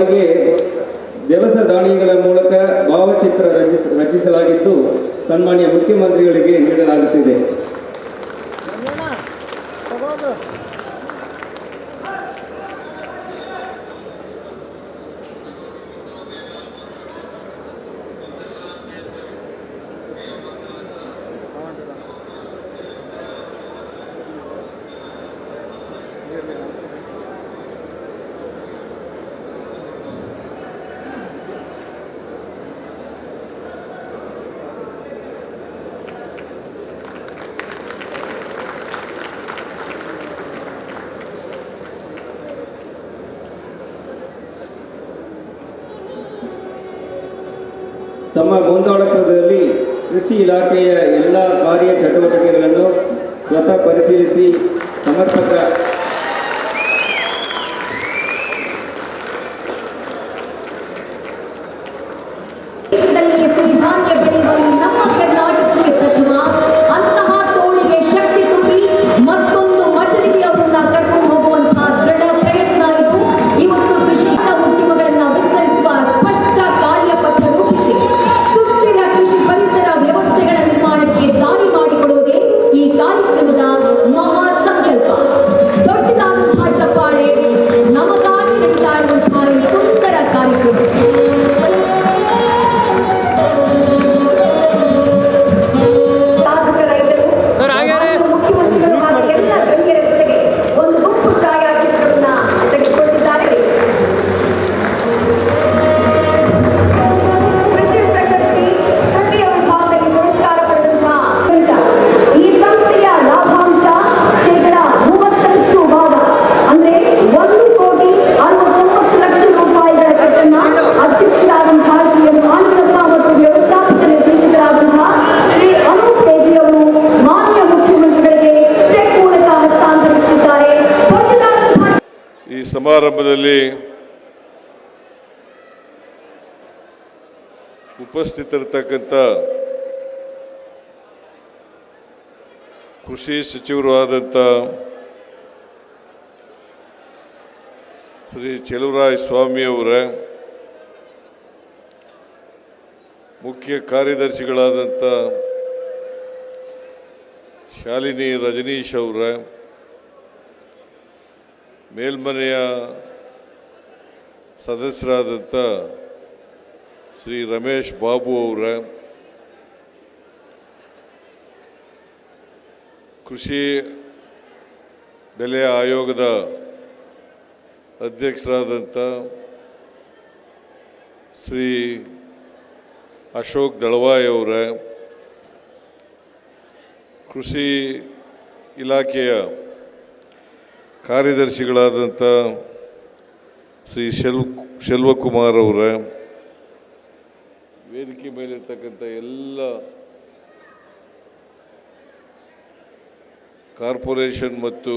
ಬಾರಿಗೆ ದವಸ ಧಾನ್ಯಗಳ ಮೂಲಕ ಭಾವಚಿತ್ರ ರಚಿಸಲಾಗಿದ್ದು ಸನ್ಮಾನ್ಯ ಮುಖ್ಯಮಂತ್ರಿಗಳಿಗೆ ನೀಡಲಾಗುತ್ತಿದೆ. ತಮ್ಮ ಗೊಂದಲದಲ್ಲಿ ಕೃಷಿ ಇಲಾಖೆಯ ಎಲ್ಲ ಕಾರ್ಯ ಚಟುವಟಿಕೆಗಳನ್ನು ಸ್ವತಃ ಪರಿಶೀಲಿಸಿ ಸಮರ್ಪಕ ಸಮಾರಂಭದಲ್ಲಿ ಉಪಸ್ಥಿತರಿರ್ತಕ್ಕಂಥ ಕೃಷಿ ಸಚಿವರು ಆದಂಥ ಶ್ರೀ ಚೆಲುವರಾಯ ಸ್ವಾಮಿಯವರ, ಮುಖ್ಯ ಕಾರ್ಯದರ್ಶಿಗಳಾದಂಥ ಶಾಲಿನಿ ರಜನೀಶ್ ಅವರ, ಮೇಲ್ಮನೆಯ ಸದಸ್ಯರಾದಂಥ ಶ್ರೀ ರಮೇಶ್ ಬಾಬು ಅವರ, ಕೃಷಿ ಬೆಲೆ ಆಯೋಗದ ಅಧ್ಯಕ್ಷರಾದಂಥ ಶ್ರೀ ಅಶೋಕ್ ದಳವಾಯಿ ಅವರ, ಕೃಷಿ ಇಲಾಖೆಯ ಕಾರ್ಯದರ್ಶಿಗಳಾದಂಥ ಶ್ರೀ ಶೆಲ್ವಕುಮಾರ್ ಅವರ, ವೇದಿಕೆ ಮೇಲಿರ್ತಕ್ಕಂಥ ಎಲ್ಲ ಕಾರ್ಪೊರೇಷನ್ ಮತ್ತು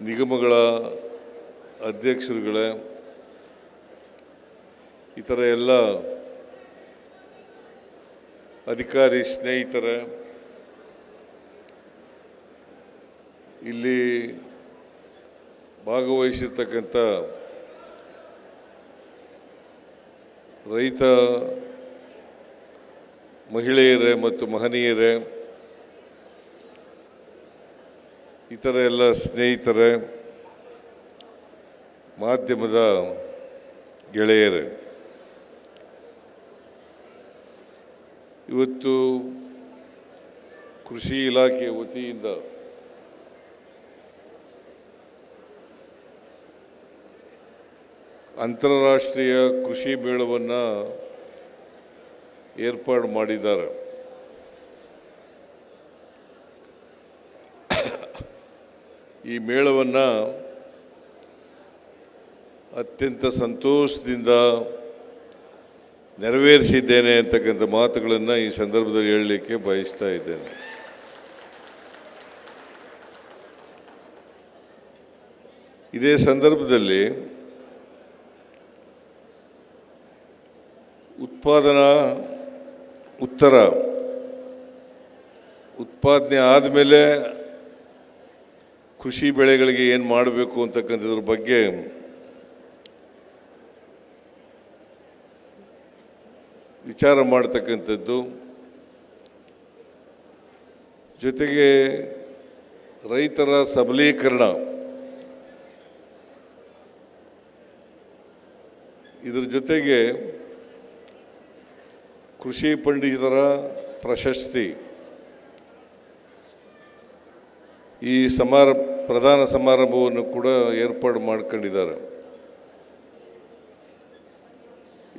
ನಿಗಮಗಳ ಅಧ್ಯಕ್ಷರುಗಳೇ, ಇತರ ಎಲ್ಲ ಅಧಿಕಾರಿ ಸ್ನೇಹಿತರೆ, ಇಲ್ಲಿ ಭಾಗವಹಿಸಿರ್ತಕ್ಕಂಥ ರೈತ ಮಹಿಳೆಯರೇ ಮತ್ತು ಮಹನೀಯರೇ, ಇತರ ಎಲ್ಲ ಸ್ನೇಹಿತರೆ, ಮಾಧ್ಯಮದ ಗೆಳೆಯರೇ, ಇವತ್ತು ಕೃಷಿ ಇಲಾಖೆ ವತಿಯಿಂದ ಅಂತಾರಾಷ್ಟ್ರೀಯ ಕೃಷಿ ಮೇಳವನ್ನು ಏರ್ಪಾಡು ಮಾಡಿದ್ದಾರೆ. ಈ ಮೇಳವನ್ನು ಅತ್ಯಂತ ಸಂತೋಷದಿಂದ ನೆರವೇರಿಸಿದ್ದೇನೆ ಅಂತಕ್ಕಂಥ ಮಾತುಗಳನ್ನು ಈ ಸಂದರ್ಭದಲ್ಲಿ ಹೇಳಲಿಕ್ಕೆ ಬಯಸ್ತಾ ಇದ್ದೇನೆ. ಇದೇ ಸಂದರ್ಭದಲ್ಲಿ ಉತ್ಪಾದನೆ ಆದಮೇಲೆ ಕೃಷಿ ಬೆಳೆಗಳಿಗೆ ಏನು ಮಾಡಬೇಕು ಅಂತಕ್ಕಂಥದ್ರ ಬಗ್ಗೆ ವಿಚಾರ ಮಾಡ್ತಕ್ಕಂಥದ್ದು, ಜೊತೆಗೆ ರೈತರ ಸಬಲೀಕರಣ, ಇದರ ಜೊತೆಗೆ ಕೃಷಿ ಪಂಡಿತರ ಪ್ರಶಸ್ತಿ ಈ ಪ್ರಧಾನ ಸಮಾರಂಭವನ್ನು ಕೂಡ ಏರ್ಪಾಡು ಮಾಡ್ಕೊಂಡಿದ್ದಾರೆ.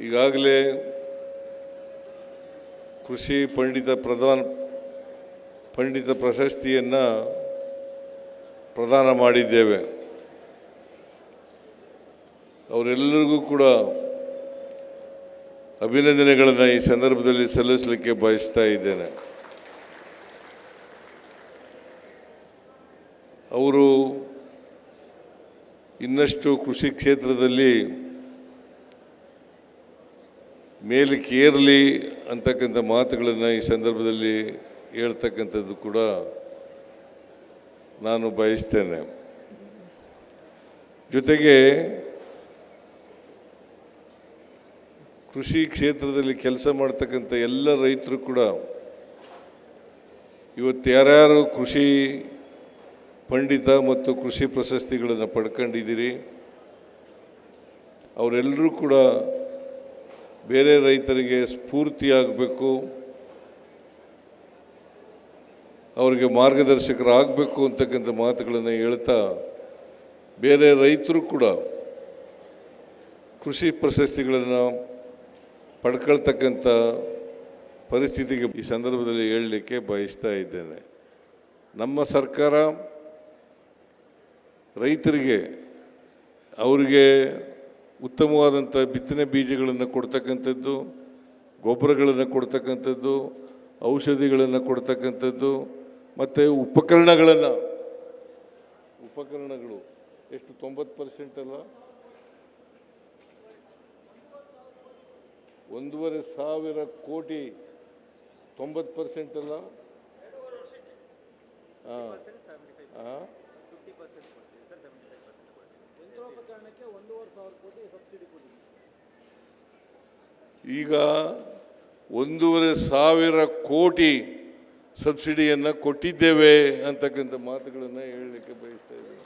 ಈಗಾಗಲೇ ಕೃಷಿ ಪಂಡಿತ ಪ್ರಶಸ್ತಿಯನ್ನು ಪ್ರದಾನ ಮಾಡಿದ್ದೇವೆ. ಅವರೆಲ್ಲರಿಗೂ ಕೂಡ ಅಭಿನಂದನೆಗಳನ್ನು ಈ ಸಂದರ್ಭದಲ್ಲಿ ಸಲ್ಲಿಸಲಿಕ್ಕೆ ಬಯಸ್ತಾ ಇದ್ದೇನೆ. ಅವರು ಇನ್ನಷ್ಟು ಕೃಷಿ ಕ್ಷೇತ್ರದಲ್ಲಿ ಮೇಲಕ್ಕೇರಲಿ ಅಂತಕ್ಕಂಥ ಮಾತುಗಳನ್ನು ಈ ಸಂದರ್ಭದಲ್ಲಿ ಹೇಳ್ತಕ್ಕಂಥದ್ದು ಕೂಡ ನಾನು ಬಯಸ್ತೇನೆ. ಜೊತೆಗೆ ಕೃಷಿ ಕ್ಷೇತ್ರದಲ್ಲಿ ಕೆಲಸ ಮಾಡ್ತಕ್ಕಂಥ ಎಲ್ಲ ರೈತರು ಕೂಡ ಇವತ್ತು ಯಾರ್ಯಾರು ಕೃಷಿ ಪಂಡಿತ ಮತ್ತು ಕೃಷಿ ಪ್ರಶಸ್ತಿಗಳನ್ನು ಪಡ್ಕೊಂಡಿದ್ದೀರಿ ಅವರೆಲ್ಲರೂ ಕೂಡ ಬೇರೆ ರೈತರಿಗೆ ಸ್ಫೂರ್ತಿಯಾಗಬೇಕು, ಅವರಿಗೆ ಮಾರ್ಗದರ್ಶಕರಾಗಬೇಕು ಅಂತಕ್ಕಂಥ ಮಾತುಗಳನ್ನು ಹೇಳ್ತಾ ಬೇರೆ ರೈತರು ಕೂಡ ಕೃಷಿ ಪ್ರಶಸ್ತಿಗಳನ್ನು ಪಡ್ಕೊಳ್ತಕ್ಕಂಥ ಪರಿಸ್ಥಿತಿಗೆ ಈ ಸಂದರ್ಭದಲ್ಲಿ ಹೇಳಲಿಕ್ಕೆ ಬಯಸ್ತಾ ಇದ್ದೇನೆ. ನಮ್ಮ ಸರ್ಕಾರ ರೈತರಿಗೆ ಅವರಿಗೆ ಉತ್ತಮವಾದಂಥ ಬಿತ್ತನೆ ಬೀಜಗಳನ್ನು ಕೊಡ್ತಕ್ಕಂಥದ್ದು, ಗೊಬ್ಬರಗಳನ್ನು ಕೊಡ್ತಕ್ಕಂಥದ್ದು, ಔಷಧಿಗಳನ್ನು ಕೊಡ್ತಕ್ಕಂಥದ್ದು ಮತ್ತು ಉಪಕರಣಗಳು ಎಷ್ಟು 90% ಅಲ್ಲ, 1,500 ಕೋಟಿ 90% ಅಲ್ಲ, ಈಗ 1,500 ಕೋಟಿ ಸಬ್ಸಿಡಿಯನ್ನು ಕೊಟ್ಟಿದ್ದೇವೆ ಅಂತಕ್ಕಂಥ ಮಾತುಗಳನ್ನು ಹೇಳಲಿಕ್ಕೆ ಬಯಸ್ತಾ ಇದ್ದೇನೆ.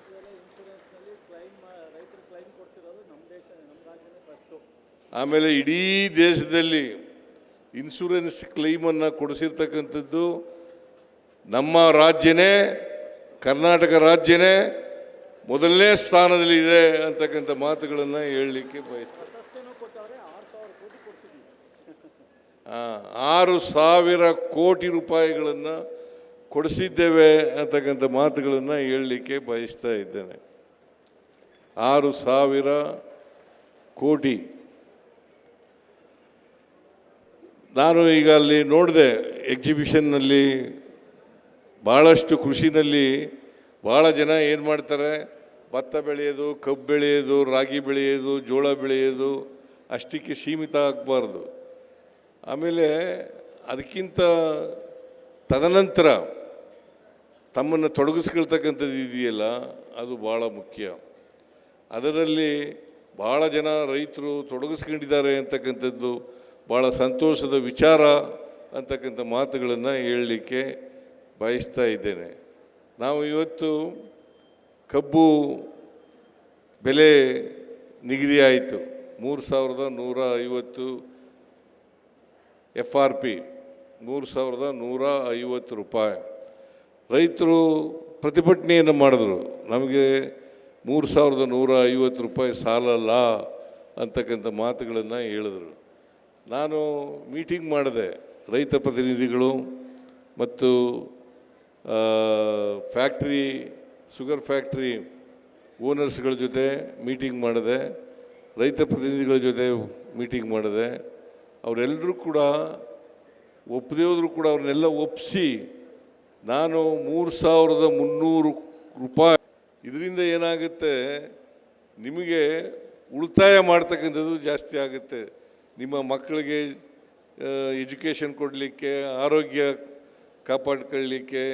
ಆಮೇಲೆ ಇಡೀ ದೇಶದಲ್ಲಿ ಇನ್ಶೂರೆನ್ಸ್ ಕ್ಲೈಮನ್ನು ಕೊಡಿಸಿರ್ತಕ್ಕಂಥದ್ದು ನಮ್ಮ ರಾಜ್ಯನೇ, ಕರ್ನಾಟಕ ರಾಜ್ಯನೇ ಮೊದಲನೇ ಸ್ಥಾನದಲ್ಲಿದೆ ಅಂತಕ್ಕಂಥ ಮಾತುಗಳನ್ನು ಹೇಳಲಿಕ್ಕೆ ಬಯಸ್ತಾರೆ. 6,000 ಕೋಟಿ ರೂಪಾಯಿಗಳನ್ನು ಕೊಡಿಸಿದ್ದೇವೆ ಅಂತಕ್ಕಂಥ ಮಾತುಗಳನ್ನು ಹೇಳಲಿಕ್ಕೆ ಬಯಸ್ತಾ ಇದ್ದೇನೆ. 6,000 ಕೋಟಿ. ನಾನು ಈಗ ಅಲ್ಲಿ ನೋಡಿದೆ ಎಕ್ಸಿಬಿಷನ್ನಲ್ಲಿ, ಭಾಳಷ್ಟು ಕೃಷಿನಲ್ಲಿ ಭಾಳ ಜನ ಏನು ಮಾಡ್ತಾರೆ, ಭತ್ತ ಬೆಳೆಯೋದು, ಕಬ್ಬು ಬೆಳೆಯೋದು, ರಾಗಿ ಬೆಳೆಯೋದು, ಜೋಳ ಬೆಳೆಯೋದು ಅಷ್ಟಕ್ಕೆ ಸೀಮಿತ ಆಗಬಾರ್ದು. ಆಮೇಲೆ ಅದಕ್ಕಿಂತ ತದನಂತರ ತಮ್ಮನ್ನು ತೊಡಗಿಸ್ಕೊಳ್ತಕ್ಕಂಥದ್ದು ಇದೆಯಲ್ಲ, ಅದು ಭಾಳ ಮುಖ್ಯ. ಅದರಲ್ಲಿ ಭಾಳ ಜನ ರೈತರು ತೊಡಗಿಸ್ಕೊಂಡಿದ್ದಾರೆ ಅಂತಕ್ಕಂಥದ್ದು ಭಾಳ ಸಂತೋಷದ ವಿಚಾರ ಅಂತಕ್ಕಂಥ ಮಾತುಗಳನ್ನು ಹೇಳಲಿಕ್ಕೆ ಬಯಸ್ತಾ ಇದ್ದೇನೆ. ನಾವು ಇವತ್ತು ಕಬ್ಬು ಬೆಲೆ ನಿಗದಿ ಆಯಿತು, 3,150 FRP, 3,150 ರೂಪಾಯಿ. ರೈತರು ಪ್ರತಿಭಟನೆಯನ್ನು ಮಾಡಿದ್ರು, ನಮಗೆ 3,150 ರೂಪಾಯಿ ಸಾಲಲ್ಲ ಅಂತಕ್ಕಂಥ ಮಾತುಗಳನ್ನು ಹೇಳಿದ್ರು. ನಾನು ಮೀಟಿಂಗ್ ಮಾಡಿದೆ, ರೈತ ಪ್ರತಿನಿಧಿಗಳು ಮತ್ತು ಶುಗರ್ ಫ್ಯಾಕ್ಟ್ರಿ ಓನರ್ಸ್ಗಳ ಜೊತೆ ಮೀಟಿಂಗ್ ಮಾಡಿದೆ, ರೈತ ಪ್ರತಿನಿಧಿಗಳ ಜೊತೆ ಮೀಟಿಂಗ್ ಮಾಡಿದೆ. ಅವರೆಲ್ಲರೂ ಕೂಡ ಒಪ್ಪದೇ ಹೋದರೂ ಕೂಡ ಅವ್ರನ್ನೆಲ್ಲ ಒಪ್ಪಿಸಿ ನಾನು 3,300 ರೂಪಾಯಿ, ಇದರಿಂದ ಏನಾಗುತ್ತೆ, ನಿಮಗೆ ಉಳಿತಾಯ ಮಾಡ್ತಕ್ಕಂಥದ್ದು ಜಾಸ್ತಿ ಆಗುತ್ತೆ. ನಿಮ್ಮ ಮಕ್ಕಳಿಗೆ ಎಜುಕೇಷನ್ ಕೊಡಲಿಕ್ಕೆ, ಆರೋಗ್ಯ ಕಾಪಾಡ್ಕೊಳ್ಳಿಕ್ಕೆ,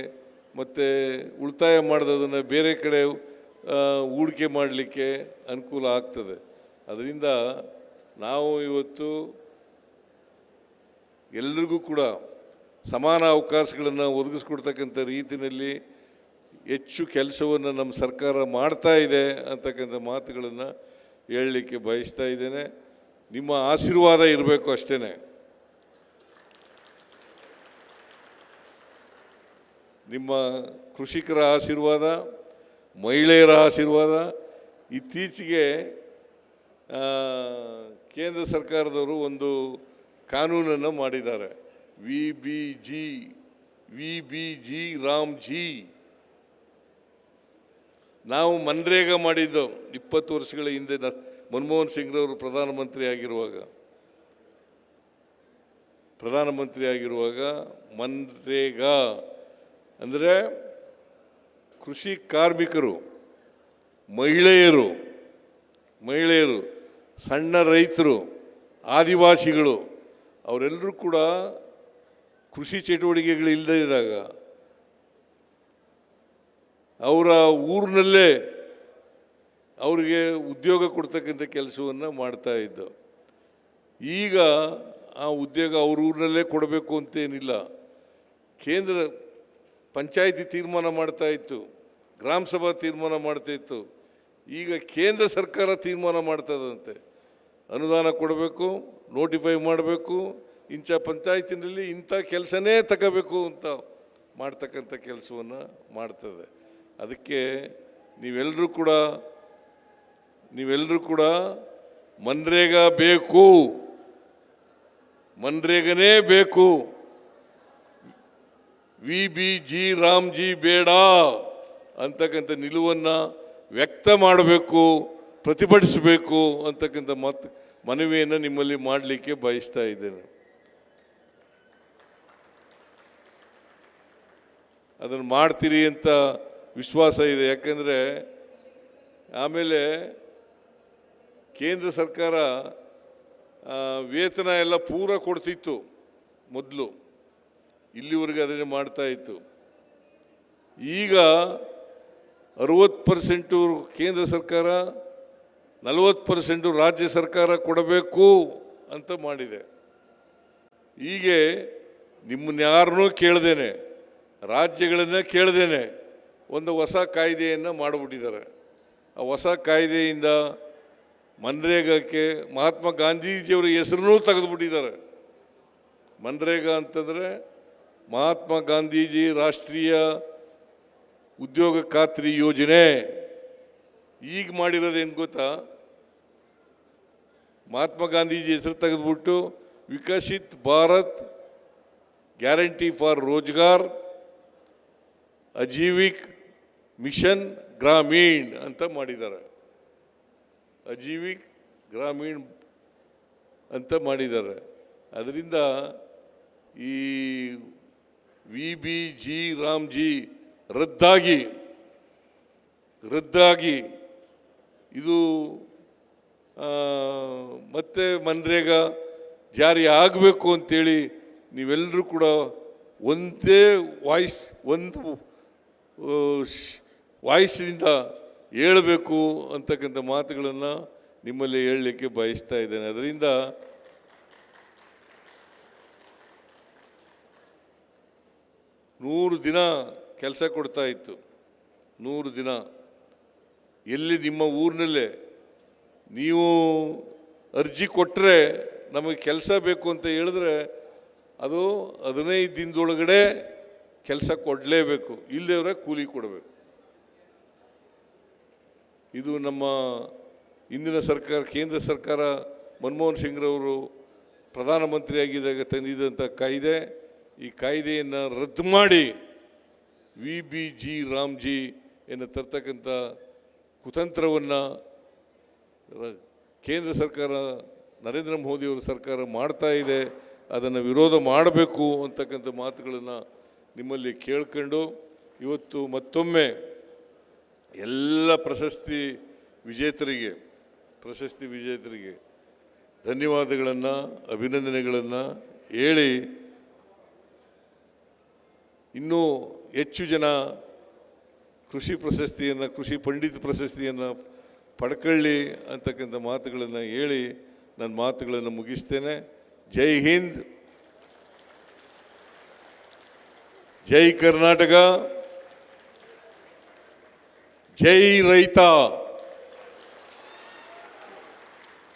ಮತ್ತು ಉಳಿತಾಯ ಮಾಡೋದನ್ನು ಬೇರೆ ಕಡೆ ಹೂಡಿಕೆ ಮಾಡಲಿಕ್ಕೆ ಅನುಕೂಲ ಆಗ್ತದೆ. ಅದರಿಂದ ನಾವು ಇವತ್ತು ಎಲ್ಲರಿಗೂ ಕೂಡ ಸಮಾನ ಅವಕಾಶಗಳನ್ನು ಒದಗಿಸ್ಕೊಡ್ತಕ್ಕಂಥ ರೀತಿಯಲ್ಲಿ ಹೆಚ್ಚು ಕೆಲಸವನ್ನು ನಮ್ಮ ಸರ್ಕಾರ ಮಾಡ್ತಾ ಇದೆ ಅಂತಕ್ಕಂಥ ಮಾತುಗಳನ್ನು ಹೇಳಲಿಕ್ಕೆ ಬಯಸ್ತಾ ಇದ್ದೇನೆ. ನಿಮ್ಮ ಆಶೀರ್ವಾದ ಇರಬೇಕು ಅಷ್ಟೇ. ನಿಮ್ಮ ಕೃಷಿಕರ ಆಶೀರ್ವಾದ, ಮಹಿಳೆಯರ ಆಶೀರ್ವಾದ. ಇತ್ತೀಚೆಗೆ ಕೇಂದ್ರ ಸರ್ಕಾರದವರು ಒಂದು ಕಾನೂನನ್ನು ಮಾಡಿದ್ದಾರೆ, ವಿ.ಬಿ.ಜಿ. ರಾಮ್ಜಿ. ನಾವು ಮನ್ರೇಗಾ ಮಾಡಿದ್ದು 20 ವರ್ಷಗಳ ಹಿಂದೆ ಮನಮೋಹನ್ ಸಿಂಗ್ರವರು ಪ್ರಧಾನಮಂತ್ರಿ ಆಗಿರುವಾಗ ಮನ್ರೇಗಾ ಅಂದರೆ ಕೃಷಿ ಕಾರ್ಮಿಕರು, ಮಹಿಳೆಯರು, ಸಣ್ಣ ರೈತರು, ಆದಿವಾಸಿಗಳು ಅವರೆಲ್ಲರೂ ಕೂಡ ಕೃಷಿ ಚಟುವಟಿಕೆಗಳಿಲ್ಲದೆ ಇದ್ದಾಗ ಅವರ ಊರಿನಲ್ಲೇ ಅವರಿಗೆ ಉದ್ಯೋಗ ಕೊಡ್ತಕ್ಕಂಥ ಕೆಲಸವನ್ನು ಮಾಡ್ತಾ ಇದ್ದು. ಈಗ ಆ ಉದ್ಯೋಗ ಅವ್ರ ಊರಿನಲ್ಲೇ ಕೊಡಬೇಕು ಅಂತೇನಿಲ್ಲ. ಕೇಂದ್ರ ಪಂಚಾಯಿತಿ ತೀರ್ಮಾನ ಮಾಡ್ತಾ ಇತ್ತು, ಗ್ರಾಮ ಸಭಾ ತೀರ್ಮಾನ ಮಾಡ್ತಾ ಇತ್ತು. ಈಗ ಕೇಂದ್ರ ಸರ್ಕಾರ ತೀರ್ಮಾನ ಮಾಡ್ತದಂತೆ, ಅನುದಾನ ಕೊಡಬೇಕು, ನೋಟಿಫೈ ಮಾಡಬೇಕು, ಇಂಥ ಪಂಚಾಯತಿನಲ್ಲಿ ಇಂಥ ಕೆಲಸನೇ ತಗೋಬೇಕು ಅಂತ ಮಾಡ್ತಕ್ಕಂಥ ಕೆಲಸವನ್ನು ಮಾಡ್ತದೆ. ಅದಕ್ಕೆ ನೀವೆಲ್ಲರೂ ಕೂಡ ಮನ್ರೇಗಾ ಬೇಕು, ಮನ್ರೇಗನೇ ಬೇಕು, ವಿ.ಬಿ.ಜಿ. ರಾಮ್ಜಿ ಬೇಡ ಅಂತಕ್ಕಂಥ ನಿಲುವನ್ನು ವ್ಯಕ್ತ ಮಾಡಬೇಕು, ಪ್ರತಿಭಟಿಸಬೇಕು ಅಂತಕ್ಕಂಥ ಮನವಿಯನ್ನು ನಿಮ್ಮಲ್ಲಿ ಮಾಡಲಿಕ್ಕೆ ಬಯಸ್ತಾ ಇದ್ದೇನೆ. ಅದನ್ನು ಮಾಡ್ತೀರಿ ಅಂತ ವಿಶ್ವಾಸ ಇದೆ. ಯಾಕೆಂದರೆ ಆಮೇಲೆ ಕೇಂದ್ರ ಸರ್ಕಾರ ವೇತನ ಎಲ್ಲ ಪೂರ ಕೊಡ್ತಿತ್ತು ಮೊದಲು, ಇಲ್ಲಿವರೆಗೆ ಅದನ್ನೇ ಮಾಡ್ತಾ ಇತ್ತು. ಈಗ 60% ಕೇಂದ್ರ ಸರ್ಕಾರ, 40% ರಾಜ್ಯ ಸರ್ಕಾರ ಕೊಡಬೇಕು ಅಂತ ಮಾಡಿದೆ. ಹೀಗೆ ನಿಮ್ಮನ್ನ ಯಾರನ್ನೂ ಕೇಳ್ದೇನೆ, ರಾಜ್ಯಗಳನ್ನ ಕೇಳ್ದೇನೆ ಒಂದು ಹೊಸ ಕಾಯ್ದೆಯನ್ನು ಮಾಡಿಬಿಟ್ಟಿದ್ದಾರೆ. ಆ ಹೊಸ ಕಾಯ್ದೆಯಿಂದ ಮನ್ರೇಗಾಕ್ಕೆ ಮಹಾತ್ಮ ಗಾಂಧೀಜಿಯವರ ಹೆಸರನ್ನೂ ತೆಗೆದುಬಿಟ್ಟಿದ್ದಾರೆ. ಮನ್ರೇಗಾ ಅಂತಂದರೆ ಮಹಾತ್ಮ ಗಾಂಧೀಜಿ ರಾಷ್ಟ್ರೀಯ ಉದ್ಯೋಗ ಖಾತ್ರಿ ಯೋಜನೆ. ಈಗ ಮಾಡಿರೋದೇನು ಗೊತ್ತಾ, ಮಹಾತ್ಮ ಗಾಂಧೀಜಿ ಹೆಸರು ತೆಗೆದುಬಿಟ್ಟು Viksit Bharat guarantee for Rozgar Ajeevika mission Gramin ಅಂತ ಮಾಡಿದ್ದಾರೆ. ಅಜೀವಿಕ್ ಗ್ರಾಮೀಣ್ ಅಂತ ಮಾಡಿದ್ದಾರೆ. ಅದರಿಂದ ಈ ವಿ.ಬಿ.ಜಿ. ರಾಮ್ಜಿ ರದ್ದಾಗಿ ಇದು ಮತ್ತೆ ಮನ್ರೇಗಾ ಜಾರಿ ಆಗಬೇಕು ಅಂತೇಳಿ ನೀವೆಲ್ಲರೂ ಕೂಡ ಒಂದೇ ವಾಯ್ಸಿನಿಂದ ಹೇಳಬೇಕು ಅಂತಕ್ಕಂಥ ಮಾತುಗಳನ್ನು ನಿಮ್ಮಲ್ಲಿ ಹೇಳಲಿಕ್ಕೆ ಬಯಸ್ತಾ ಇದ್ದೇನೆ. ಅದರಿಂದ ನೂರು ದಿನ ಕೆಲಸ ಕೊಡ್ತಾ ಇತ್ತು. 100 ದಿನ ಎಲ್ಲಿ ನಿಮ್ಮ ಊರಿನಲ್ಲೇ ನೀವು ಅರ್ಜಿ ಕೊಟ್ಟರೆ ನಮಗೆ ಕೆಲಸ ಬೇಕು ಅಂತ ಹೇಳಿದ್ರೆ ಅದು 15 ದಿನದೊಳಗಡೆ ಕೆಲಸ ಕೊಡಲೇಬೇಕು, ಇಲ್ಲದವರೆ ಕೂಲಿ ಕೊಡಬೇಕು. ಇದು ನಮ್ಮ ಇಂದಿನ ಸರ್ಕಾರ, ಕೇಂದ್ರ ಸರ್ಕಾರ ಮನಮೋಹನ್ ಸಿಂಗ್ರವರು ಪ್ರಧಾನಮಂತ್ರಿಯಾಗಿದ್ದಾಗ ತಂದಿದ್ದಂಥ ಕಾಯ್ದೆ. ಈ ಕಾಯ್ದೆಯನ್ನು ರದ್ದು ಮಾಡಿ ವಿ.ಬಿ.ಜಿ. ರಾಮ್ಜಿ ಎನ್ನು ತರ್ತಕ್ಕಂಥ ಕುತಂತ್ರವನ್ನು ಕೇಂದ್ರ ಸರ್ಕಾರ, ನರೇಂದ್ರ ಮೋದಿಯವರ ಸರ್ಕಾರ ಮಾಡ್ತಾ ಇದೆ. ಅದನ್ನು ವಿರೋಧ ಮಾಡಬೇಕು ಅಂತಕ್ಕಂಥ ಮಾತುಗಳನ್ನು ನಿಮ್ಮಲ್ಲಿ ಕೇಳ್ಕೊಂಡು ಇವತ್ತು ಮತ್ತೊಮ್ಮೆ ಎಲ್ಲ ಪ್ರಶಸ್ತಿ ವಿಜೇತರಿಗೆ ಧನ್ಯವಾದಗಳನ್ನು, ಅಭಿನಂದನೆಗಳನ್ನು ಹೇಳಿ ಇನ್ನೂ ಹೆಚ್ಚು ಜನ ಕೃಷಿ ಪಂಡಿತ ಪ್ರಶಸ್ತಿಯನ್ನು ಪಡ್ಕೊಳ್ಳಿ ಅಂತಕ್ಕಂಥ ಮಾತುಗಳನ್ನು ಹೇಳಿ ನನ್ನ ಮಾತುಗಳನ್ನು ಮುಗಿಸ್ತೇನೆ. ಜೈ ಹಿಂದ್, ಜೈ ಕರ್ನಾಟಕ, ಜೈ ರೈತ.